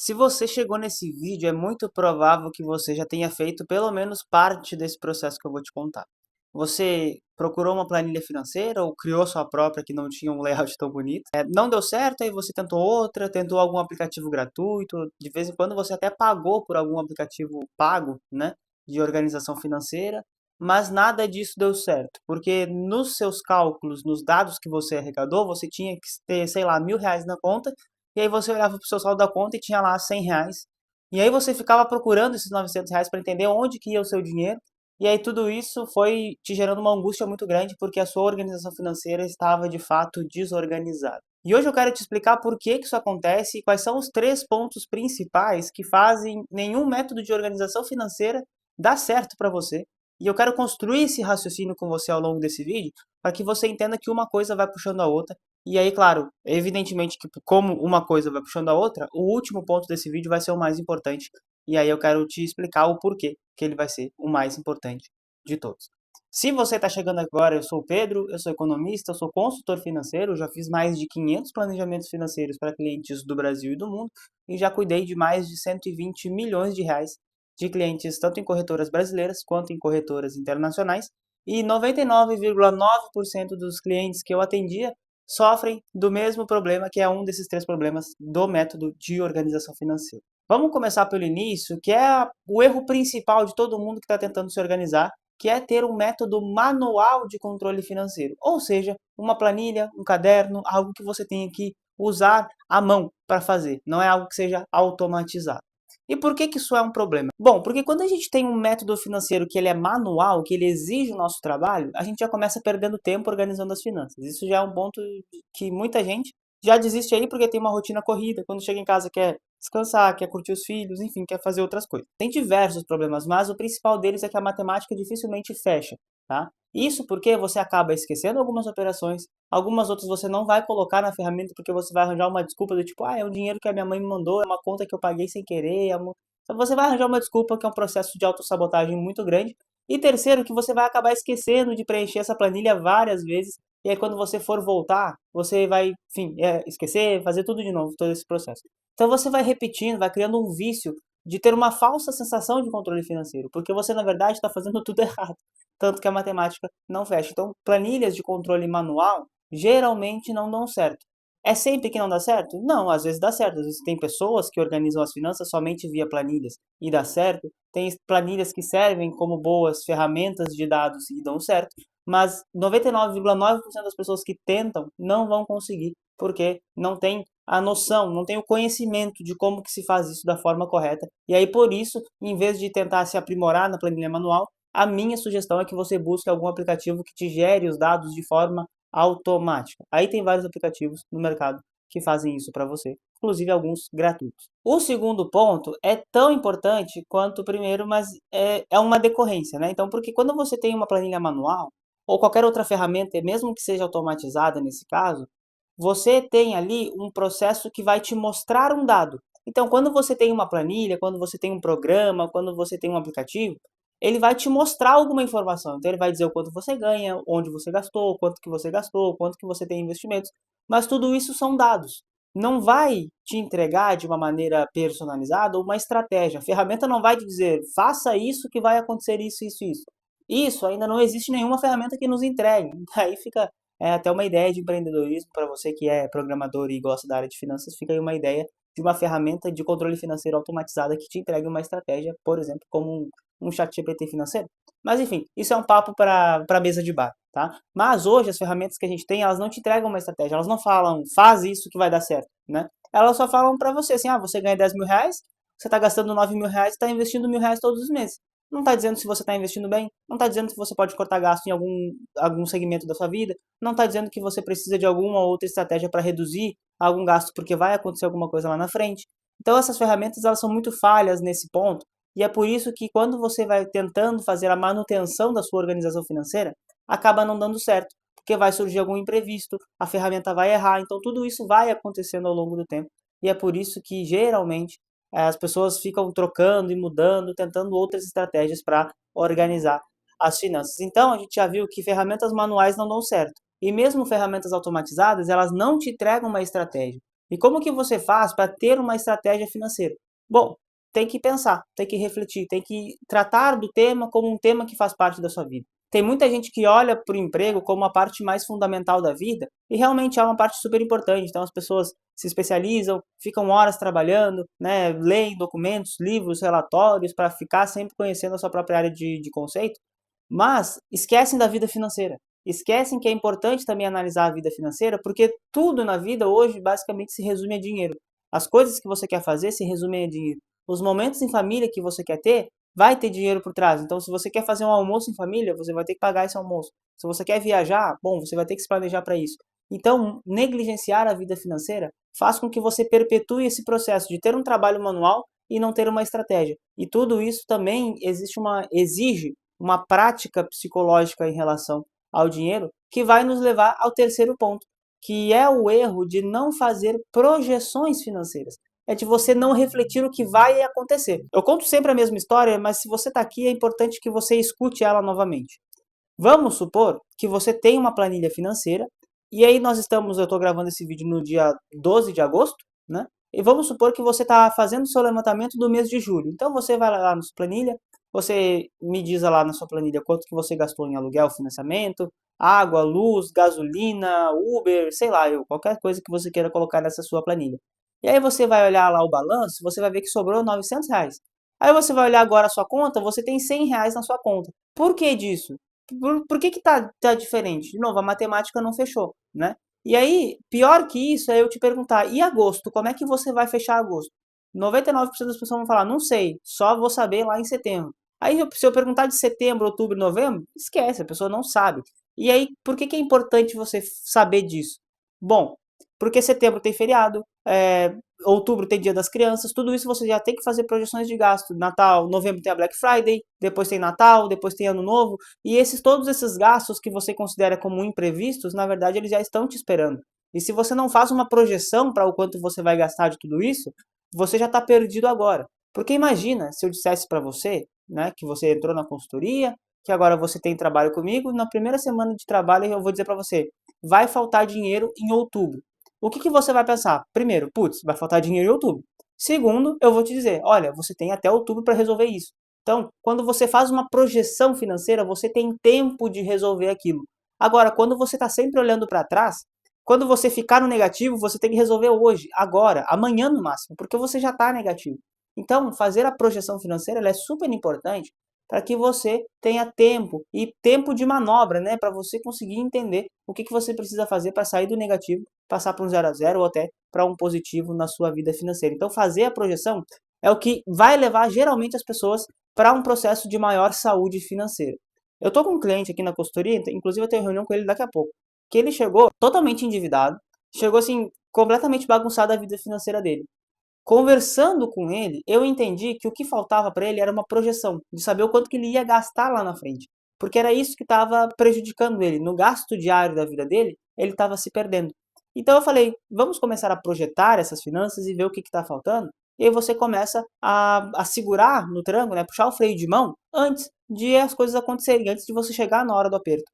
Se você chegou nesse vídeo, é muito provável que você já tenha feito pelo menos parte desse processo que eu vou te contar. Você procurou uma planilha financeira ou criou sua própria que não tinha um layout tão bonito? Não deu certo, aí você tentou outra, tentou algum aplicativo gratuito, de vez em quando você até pagou por algum aplicativo pago, né, de organização financeira, mas nada disso deu certo, porque nos seus cálculos, nos dados que você arrecadou, você tinha que ter, sei lá, R$ 1.000 na conta, e aí você olhava para o seu saldo da conta e tinha lá R$ 100. E aí você ficava procurando esses R$ 900 para entender onde que ia o seu dinheiro. E aí tudo isso foi te gerando uma angústia muito grande porque a sua organização financeira estava de fato desorganizada. E hoje eu quero te explicar por que que isso acontece e quais são os três pontos principais que fazem nenhum método de organização financeira dar certo para você. E eu quero construir esse raciocínio com você ao longo desse vídeo para que você entenda que uma coisa vai puxando a outra e aí, claro, evidentemente que como uma coisa vai puxando a outra, o último ponto desse vídeo vai ser o mais importante. E aí eu quero te explicar o porquê que ele vai ser o mais importante de todos. Se você está chegando agora, eu sou o Pedro, eu sou economista, eu sou consultor financeiro, já fiz mais de 500 planejamentos financeiros para clientes do Brasil e do mundo e já cuidei de mais de 120 milhões de reais de clientes tanto em corretoras brasileiras quanto em corretoras internacionais e 99,9% dos clientes que eu atendia sofrem do mesmo problema, que é um desses três problemas do método de organização financeira. Vamos começar pelo início, que é o erro principal de todo mundo que está tentando se organizar, que é ter um método manual de controle financeiro, ou seja, uma planilha, um caderno, algo que você tenha que usar à mão para fazer, não é algo que seja automatizado. E por que que isso é um problema? Bom, porque quando a gente tem um método financeiro que ele é manual, que ele exige o nosso trabalho, a gente já começa perdendo tempo organizando as finanças. Isso já é um ponto que muita gente já desiste aí porque tem uma rotina corrida, quando chega em casa quer descansar, quer curtir os filhos, enfim, quer fazer outras coisas. Tem diversos problemas, mas o principal deles é que a matemática dificilmente fecha, tá? Isso porque você acaba esquecendo algumas operações, algumas outras você não vai colocar na ferramenta porque você vai arranjar uma desculpa do tipo, é um dinheiro que a minha mãe me mandou, é uma conta que eu paguei sem querer. Então você vai arranjar uma desculpa que é um processo de autossabotagem muito grande. E terceiro, que você vai acabar esquecendo de preencher essa planilha várias vezes. E aí quando você for voltar, você vai, enfim, esquecer, fazer tudo de novo, todo esse processo. Então você vai repetindo, vai criando um vício de ter uma falsa sensação de controle financeiro, porque você na verdade está fazendo tudo errado, tanto que a matemática não fecha. Então planilhas de controle manual geralmente não dão certo. É sempre que não dá certo? Não, às vezes dá certo. Às vezes tem pessoas que organizam as finanças somente via planilhas e dá certo. Tem planilhas que servem como boas ferramentas de dados e dão certo. Mas 99,9% das pessoas que tentam não vão conseguir, porque não tem a noção, não tem o conhecimento de como que se faz isso da forma correta. E aí, por isso, em vez de tentar se aprimorar na planilha manual, a minha sugestão é que você busque algum aplicativo que te gere os dados de forma automática. Aí tem vários aplicativos no mercado que fazem isso para você, inclusive alguns gratuitos. O segundo ponto é tão importante quanto o primeiro, mas é uma decorrência, né? Então, porque quando você tem uma planilha manual, ou qualquer outra ferramenta, mesmo que seja automatizada nesse caso, você tem ali um processo que vai te mostrar um dado. Então, quando você tem uma planilha, quando você tem um programa, quando você tem um aplicativo, ele vai te mostrar alguma informação. Então, ele vai dizer o quanto você ganha, onde você gastou, quanto que você gastou, quanto que você tem em investimentos. Mas tudo isso são dados. Não vai te entregar de uma maneira personalizada uma estratégia. A ferramenta não vai te dizer, faça isso que vai acontecer isso, isso, isso. Isso ainda não existe nenhuma ferramenta que nos entregue. Aí fica até uma ideia de empreendedorismo para você que é programador e gosta da área de finanças, fica aí uma ideia de uma ferramenta de controle financeiro automatizada que te entregue uma estratégia, por exemplo, como um chat GPT financeiro. Mas enfim, isso é um papo para a mesa de bar, tá? Mas hoje as ferramentas que a gente tem, elas não te entregam uma estratégia, elas não falam, faz isso que vai dar certo, né? Elas só falam para você assim, você ganha R$ 10.000, você está gastando R$ 9.000 e está investindo R$ 1.000 todos os meses. Não está dizendo se você está investindo bem, não está dizendo se você pode cortar gasto em algum segmento da sua vida, não está dizendo que você precisa de alguma outra estratégia para reduzir algum gasto porque vai acontecer alguma coisa lá na frente. Então essas ferramentas elas são muito falhas nesse ponto e é por isso que quando você vai tentando fazer a manutenção da sua organização financeira, acaba não dando certo, porque vai surgir algum imprevisto, a ferramenta vai errar, então tudo isso vai acontecendo ao longo do tempo e é por isso que geralmente as pessoas ficam trocando e mudando, tentando outras estratégias para organizar as finanças. Então, a gente já viu que ferramentas manuais não dão certo. E mesmo ferramentas automatizadas, elas não te entregam uma estratégia. E como que você faz para ter uma estratégia financeira? Bom, tem que pensar, tem que refletir, tem que tratar do tema como um tema que faz parte da sua vida. Tem muita gente que olha para o emprego como a parte mais fundamental da vida e realmente é uma parte super importante. Então as pessoas se especializam, ficam horas trabalhando, né, leem documentos, livros, relatórios para ficar sempre conhecendo a sua própria área de conceito, mas esquecem da vida financeira. Esquecem que é importante também analisar a vida financeira, porque tudo na vida hoje basicamente se resume a dinheiro. As coisas que você quer fazer se resumem a dinheiro. Os momentos em família que você quer ter, vai ter dinheiro por trás. Então, se você quer fazer um almoço em família, você vai ter que pagar esse almoço. Se você quer viajar, bom, você vai ter que se planejar para isso. Então, negligenciar a vida financeira faz com que você perpetue esse processo de ter um trabalho manual e não ter uma estratégia. E tudo isso também exige uma prática psicológica em relação ao dinheiro que vai nos levar ao terceiro ponto, que é o erro de não fazer projeções financeiras. É de você não refletir o que vai acontecer. Eu conto sempre a mesma história, mas se você está aqui, é importante que você escute ela novamente. Vamos supor que você tem uma planilha financeira, e aí eu estou gravando esse vídeo no dia 12 de agosto, né? E vamos supor que você está fazendo o seu levantamento do mês de julho. Então você vai lá na sua planilha, você me diz lá na sua planilha quanto que você gastou em aluguel, financiamento, água, luz, gasolina, Uber, sei lá, qualquer coisa que você queira colocar nessa sua planilha. E aí você vai olhar lá o balanço, você vai ver que sobrou R$ 900. Aí você vai olhar agora a sua conta, você tem R$ 100 na sua conta. Por que disso? Por que que tá diferente? De novo, a matemática não fechou, né? E aí, pior que isso é eu te perguntar, e agosto, como é que você vai fechar agosto? 99% das pessoas vão falar, não sei, só vou saber lá em setembro. Aí, se eu perguntar de setembro, outubro, novembro, esquece, a pessoa não sabe. E aí, por que que é importante você saber disso? Bom, porque setembro tem feriado, outubro tem Dia das Crianças, tudo isso você já tem que fazer projeções de gasto. Natal, novembro tem a Black Friday, depois tem Natal, depois tem Ano Novo, e todos esses gastos que você considera como imprevistos, na verdade eles já estão te esperando. E se você não faz uma projeção para o quanto você vai gastar de tudo isso, você já está perdido agora. Porque imagina se eu dissesse para você, né, que você entrou na consultoria, que agora você tem trabalho comigo, na primeira semana de trabalho eu vou dizer para você, vai faltar dinheiro em outubro. O que que você vai pensar? Primeiro, putz, vai faltar dinheiro em outubro. Segundo, eu vou te dizer, olha, você tem até outubro para resolver isso. Então, quando você faz uma projeção financeira, você tem tempo de resolver aquilo. Agora, quando você está sempre olhando para trás, quando você ficar no negativo, você tem que resolver hoje, agora, amanhã no máximo, porque você já está negativo. Então, fazer a projeção financeira ela é super importante para que você tenha tempo e tempo de manobra, né, para você conseguir entender o que que você precisa fazer para sair do negativo, passar para um 0 a 0 ou até para um positivo na sua vida financeira. Então, fazer a projeção é o que vai levar geralmente as pessoas para um processo de maior saúde financeira. Eu estou com um cliente aqui na consultoria, inclusive eu tenho reunião com ele daqui a pouco, que ele chegou totalmente endividado, chegou assim completamente bagunçado a vida financeira dele. Conversando com ele, eu entendi que o que faltava para ele era uma projeção, de saber o quanto que ele ia gastar lá na frente. Porque era isso que estava prejudicando ele. No gasto diário da vida dele, ele estava se perdendo. Então eu falei, vamos começar a projetar essas finanças e ver o que está faltando. E aí você começa a segurar no tranco, né, puxar o freio de mão antes de as coisas acontecerem, antes de você chegar na hora do aperto.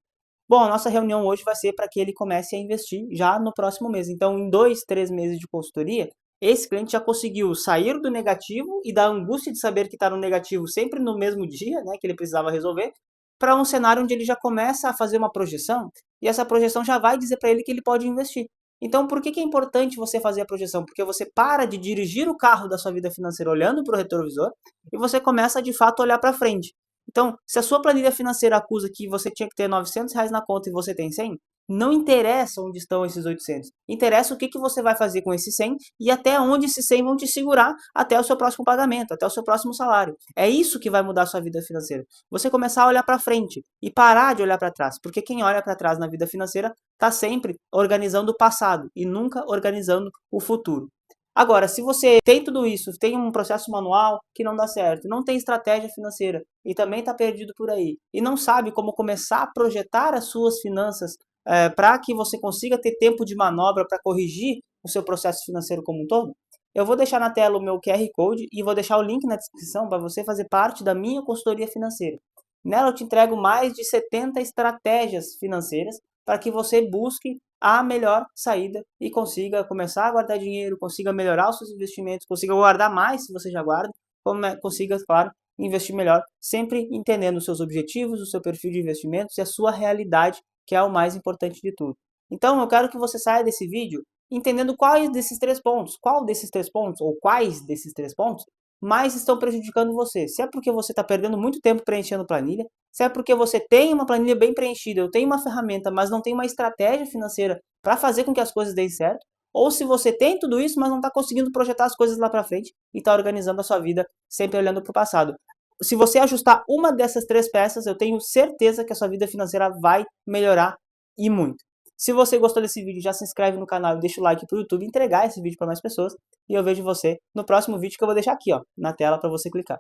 Bom, a nossa reunião hoje vai ser para que ele comece a investir já no próximo mês. Então, em 2, 3 meses de consultoria, esse cliente já conseguiu sair do negativo e da angústia de saber que está no negativo sempre no mesmo dia, né, que ele precisava resolver, para um cenário onde ele já começa a fazer uma projeção e essa projeção já vai dizer para ele que ele pode investir. Então, por que que é importante você fazer a projeção? Porque você para de dirigir o carro da sua vida financeira olhando para o retrovisor e você começa de fato a olhar para frente. Então, se a sua planilha financeira acusa que você tinha que ter R$ 900 na conta e você tem 100, não interessa onde estão esses 800. Interessa o que que você vai fazer com esses 100 e até onde esses 100 vão te segurar até o seu próximo pagamento, até o seu próximo salário. É isso que vai mudar a sua vida financeira. Você começar a olhar para frente e parar de olhar para trás, porque quem olha para trás na vida financeira está sempre organizando o passado e nunca organizando o futuro. Agora, se você tem tudo isso, tem um processo manual que não dá certo, não tem estratégia financeira e também está perdido por aí, e não sabe como começar a projetar as suas finanças para que você consiga ter tempo de manobra para corrigir o seu processo financeiro como um todo, eu vou deixar na tela o meu QR Code e vou deixar o link na descrição para você fazer parte da minha consultoria financeira. Nela eu te entrego mais de 70 estratégias financeiras para que você busque a melhor saída e consiga começar a guardar dinheiro, consiga melhorar os seus investimentos, consiga guardar mais se você já guarda, consiga, claro, investir melhor, sempre entendendo os seus objetivos, o seu perfil de investimentos e a sua realidade, que é o mais importante de tudo. Então, eu quero que você saia desse vídeo entendendo quais desses 3 pontos, qual desses 3 pontos, ou quais desses 3 pontos, mais estão prejudicando você. Se é porque você está perdendo muito tempo preenchendo planilha, se é porque você tem uma planilha bem preenchida, eu tenho uma ferramenta, mas não tem uma estratégia financeira para fazer com que as coisas deem certo, ou se você tem tudo isso, mas não está conseguindo projetar as coisas lá para frente e está organizando a sua vida sempre olhando para o passado. Se você ajustar uma dessas 3 peças, eu tenho certeza que a sua vida financeira vai melhorar e muito. Se você gostou desse vídeo, já se inscreve no canal e deixa o like para o YouTube entregar esse vídeo para mais pessoas. E eu vejo você no próximo vídeo que eu vou deixar aqui, ó, na tela para você clicar.